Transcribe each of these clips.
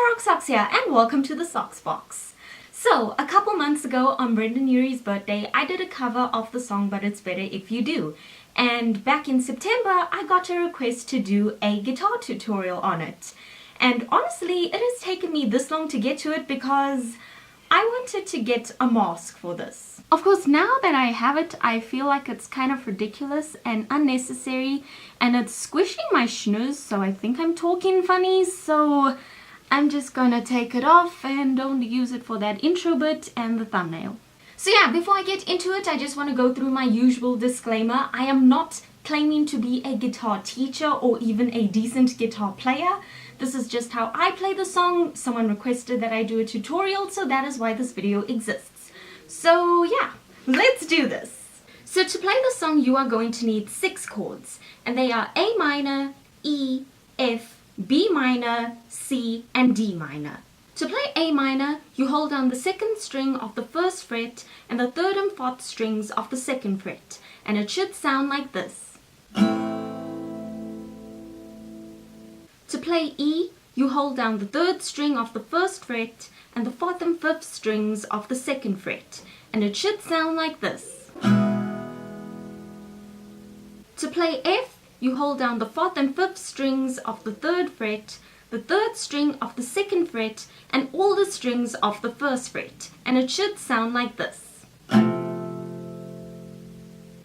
RoqueSox here, and welcome to the Sox Box. So, a couple months ago on Brendan Urie's birthday, I did a cover of the song But It's Better If You Do. And back in September, I got a request to do a guitar tutorial on it. And honestly, it has taken me this long to get to it because I wanted to get a mask for this. Of course, now that I have it, I feel like it's kind of ridiculous and unnecessary, and it's squishing my schnoz, so I think I'm talking funny, so I'm just gonna take it off and only use it for that intro bit and the thumbnail. So yeah, before I get into it, I just want to go through my usual disclaimer. I am not claiming to be a guitar teacher or even a decent guitar player. This is just how I play the song. Someone requested that I do a tutorial, so that is why this video exists. So yeah, let's do this. So to play the song, you are going to need 6 chords, and they are A minor, E, F, B minor, C, and D minor. To play A minor, you hold down the 2nd string of the 1st fret and the 3rd and 4th strings of the 2nd fret, and it should sound like this. To play E, you hold down the 3rd string of the 1st fret and the 4th and 5th strings of the 2nd fret, and it should sound like this. To play F, you hold down the 4th and 5th strings of the 3rd fret, the 3rd string of the 2nd fret, and all the strings of the 1st fret, and it should sound like this.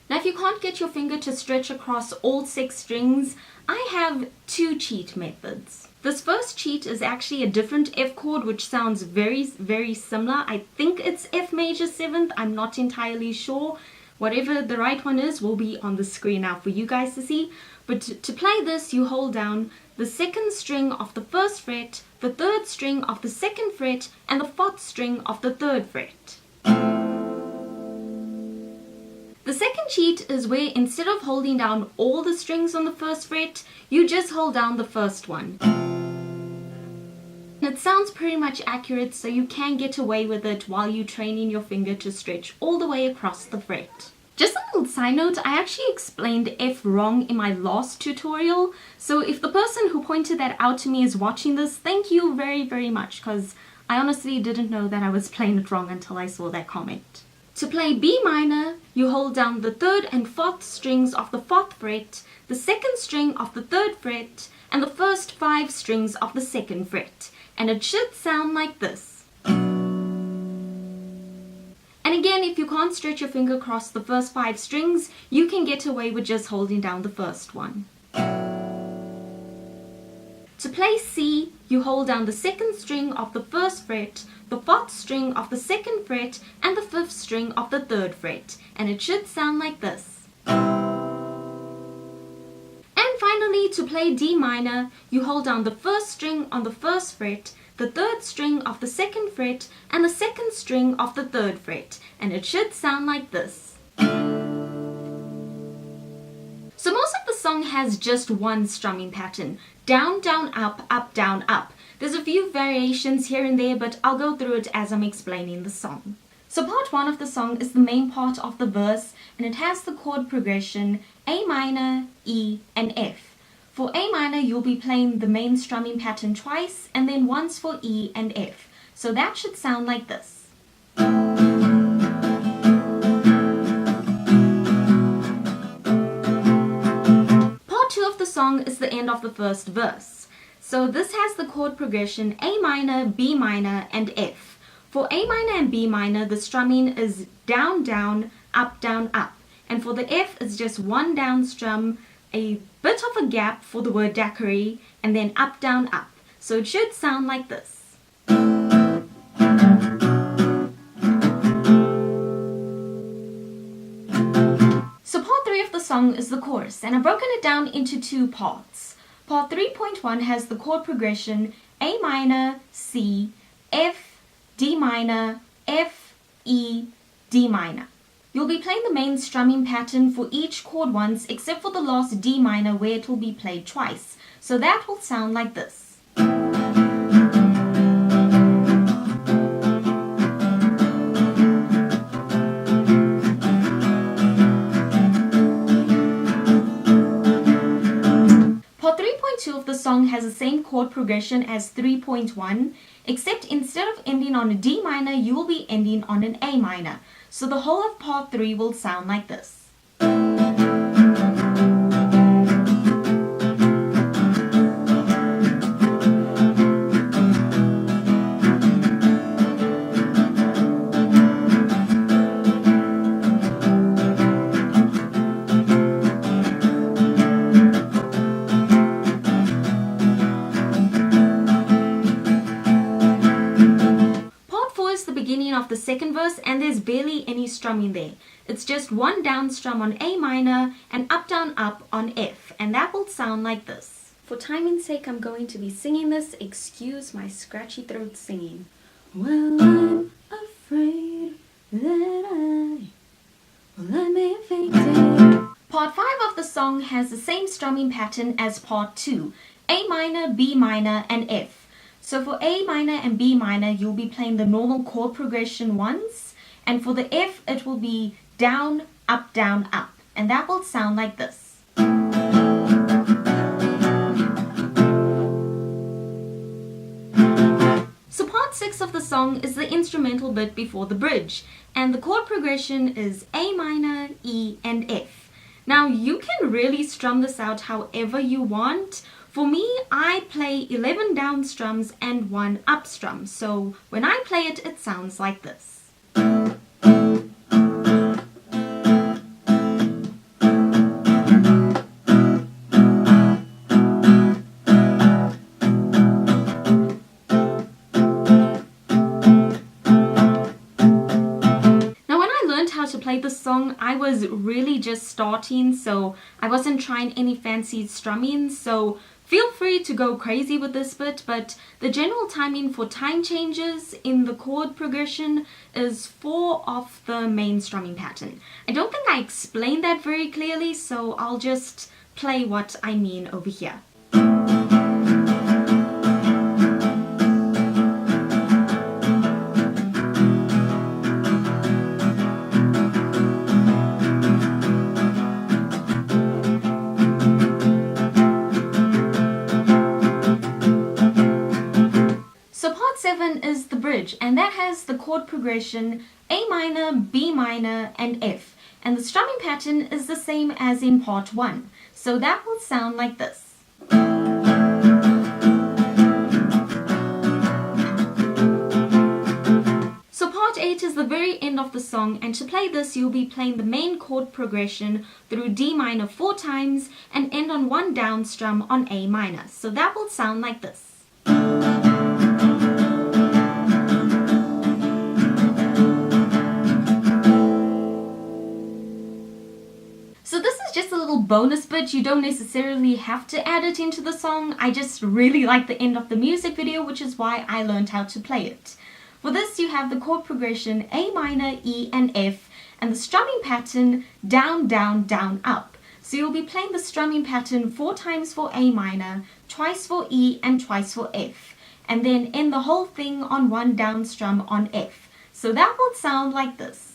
Now if you can't get your finger to stretch across all 6 strings, I have 2 cheat methods. This first cheat is actually a different F chord which sounds very similar. I think it's F major 7th, I'm not entirely sure. Whatever the right one is will be on the screen now for you guys to see. But to play this, you hold down the 2nd string of the 1st fret, the 3rd string of the 2nd fret, and the 4th string of the 3rd fret. The second cheat is where instead of holding down all the strings on the 1st fret, you just hold down the 1st one. It sounds pretty much accurate, so you can get away with it while you're training your finger to stretch all the way across the fret. Just a little side note, I actually explained F wrong in my last tutorial, so if the person who pointed that out to me is watching this, thank you very much, because I honestly didn't know that I was playing it wrong until I saw that comment. To play B minor, you hold down the 3rd and 4th strings of the 4th fret, the 2nd string of the 3rd fret, and the first 5 strings of the 2nd fret, and it should sound like this. And again, if you can't stretch your finger across the first 5 strings, you can get away with just holding down the 1st one. To play C, you hold down the 2nd string of the 1st fret, the 4th string of the 2nd fret, and the 5th string of the 3rd fret, and it should sound like this. And finally, to play D minor, you hold down the 1st string on the 1st fret, the 3rd string of the 2nd fret, and the 2nd string of the 3rd fret, and it should sound like this. So most of the song has just one strumming pattern: down, down, up, up, down, up. There's a few variations here and there, but I'll go through it as I'm explaining the song. So part 1 of the song is the main part of the verse, and it has the chord progression A minor, E, and F. For A minor, you'll be playing the main strumming pattern twice, and then once for E and F. So that should sound like this. Part 2 of the song is the end of the first verse. So this has the chord progression A minor, B minor, and F. For A minor and B minor, the strumming is down, down, up, down, up. And for the F, it's just one down strum, a bit of a gap for the word daiquiri, and then up, down, up. So it should sound like this. So part 3 of the song is the chorus, and I've broken it down into 2 parts. Part 3.1 has the chord progression A minor, C, F, D minor, F, E, D minor. You'll be playing the main strumming pattern for each chord once, except for the last D minor where it will be played twice. So that will sound like this. Part 3.2 of the song has the same chord progression as 3.1, except instead of ending on a D minor, you will be ending on an A minor. So the whole of part 3 will sound like this. Of the second verse, and there's barely any strumming there. It's just one down strum on A minor and up down up on F, and that will sound like this. For timing's sake, I'm going to be singing this. Excuse my scratchy throat singing. Well, I'm afraid that I may have fainted. Part 5 of the song has the same strumming pattern as part 2, A minor, B minor, and F. So for A minor and B minor, you'll be playing the normal chord progression once, and for the F, it will be down, up, and that will sound like this. So part 6 of the song is the instrumental bit before the bridge, and the chord progression is A minor, E, and F. Now you can really strum this out however you want. For me, I play 11 down strums and 1 up strum, so when I play it, it sounds like this. To play this song, I was really just starting, so I wasn't trying any fancy strumming, so feel free to go crazy with this bit, but the general timing for time changes in the chord progression is 4 of the main strumming pattern. I don't think I explained that very clearly, so I'll just play what I mean over here. Is the bridge, and that has the chord progression A minor, B minor, and F, and the strumming pattern is the same as in part 1, so that will sound like this. So part 8 is the very end of the song, and to play this you'll be playing the main chord progression through D minor 4 times and end on 1 down strum on A minor, so that will sound like this. Bonus bit, you don't necessarily have to add it into the song. I just really like the end of the music video, which is why I learned how to play it. For this you have the chord progression A minor, E, and F, and the strumming pattern down, up. So you'll be playing the strumming pattern 4 times for A minor, twice for E, and twice for F, and then end the whole thing on 1 down strum on F. So that will sound like this.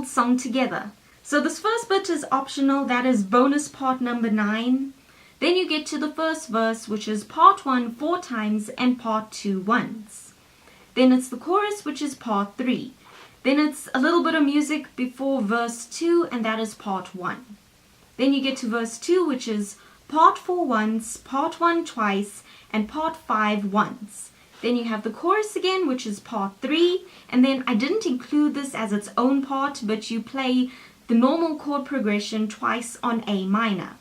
Song together. So this first bit is optional, that is bonus part number 9. Then you get to the first verse, which is part 1 4 times and part 2 once. Then it's the chorus, which is part 3. Then it's a little bit of music before verse 2, and that is part 1. Then you get to verse 2, which is part 4 once, part 1 twice, and part 5 once. Then you have the chorus again, which is part 3, and then I didn't include this as its own part, but you play the normal chord progression twice on A minor.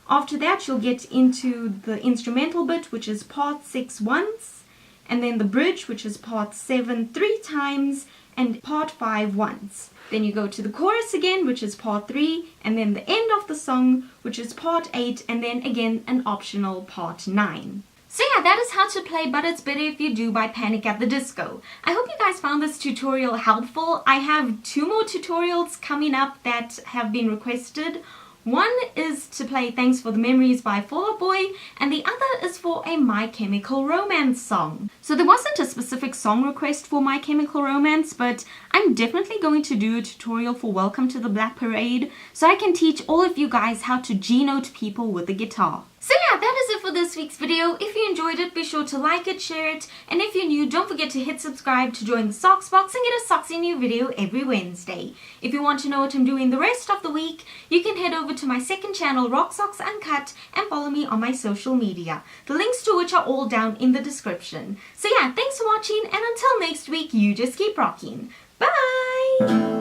After that, you'll get into the instrumental bit, which is part 6 once, and then the bridge, which is part 7 3 times, and part 5 once. Then you go to the chorus again, which is part 3, and then the end of the song, which is part 8, and then again an optional part 9. So yeah, that is how to play But It's Better If You Do by Panic at the Disco. I hope you guys found this tutorial helpful. I have 2 more tutorials coming up that have been requested. One is to play Thanks for the Memories by Fall Out Boy, and the other is for a My Chemical Romance song. So there wasn't a specific song request for My Chemical Romance, but I'm definitely going to do a tutorial for Welcome to the Black Parade, so I can teach all of you guys how to G-note people with the guitar. So yeah, that is it for this week's video. If you enjoyed it, be sure to like it, share it, and if you're new, don't forget to hit subscribe to join the Socks Box and get a Socksy new video every Wednesday. If you want to know what I'm doing the rest of the week, you can head over to my second channel, RoqueSox Uncut, and follow me on my social media, the links to which are all down in the description. So yeah, thanks for watching, and until next week, you just keep rocking. Bye!